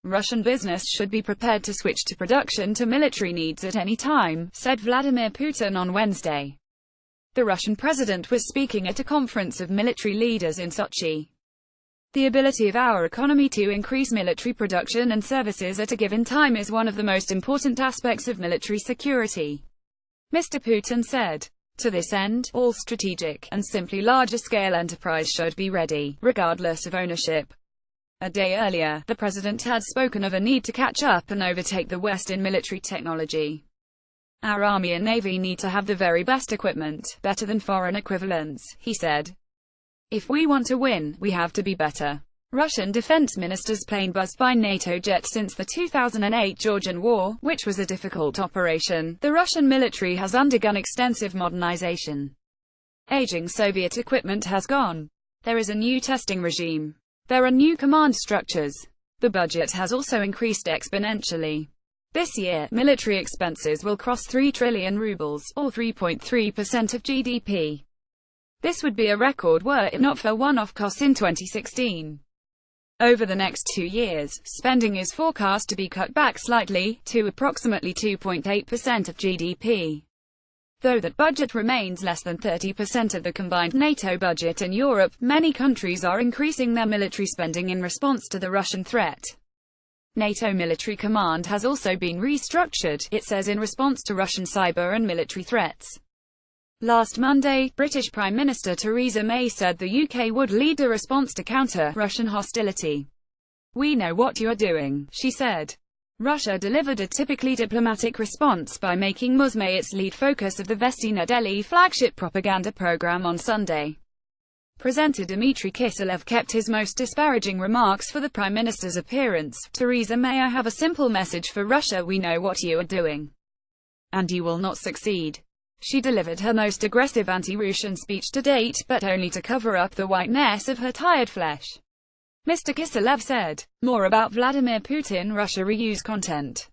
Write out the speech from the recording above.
Russian business should be prepared to switch to production to military needs at any time, said Vladimir Putin on Wednesday. The Russian president was speaking at a conference of military leaders in Sochi. The ability of our economy to increase military production and services at a given time is one of the most important aspects of military security, Mr. Putin said. To this end, all strategic, and simply larger-scale enterprise should be ready, regardless of ownership. A day earlier, the president had spoken of a need to catch up and overtake the West in military technology. Our army and navy need to have the very best equipment, better than foreign equivalents, he said. If we want to win, we have to be better. Russian defense minister's plane buzzed by NATO jets since the 2008 Georgian War, which was a difficult operation. The Russian military has undergone extensive modernization. Aging Soviet equipment has gone. There is a new testing regime. There are new command structures. The budget has also increased exponentially. This year, military expenses will cross 3 trillion rubles, or 3.3% of GDP. This would be a record were it not for one-off costs in 2016. Over the next 2 years, spending is forecast to be cut back slightly, to approximately 2.8% of GDP. Though that budget remains less than 30% of the combined NATO budget in Europe, many countries are increasing their military spending in response to the Russian threat. NATO Military Command has also been restructured, it says, in response to Russian cyber and military threats. Last Monday, British Prime Minister Theresa May said the UK would lead the response to counter Russian hostility. "We know what you are doing," she said. Russia delivered a typically diplomatic response by making Moscow its lead focus of the Vestina Delhi flagship propaganda program on Sunday. Presenter Dmitry Kiselev kept his most disparaging remarks for the Prime Minister's appearance. Theresa May: "I have a simple message for Russia: we know what you are doing. And you will not succeed." She delivered her most aggressive anti-Russian speech to date, but only to cover up the whiteness of her tired flesh. Mr. Kiselev said. More about Vladimir Putin. Russia reuse content.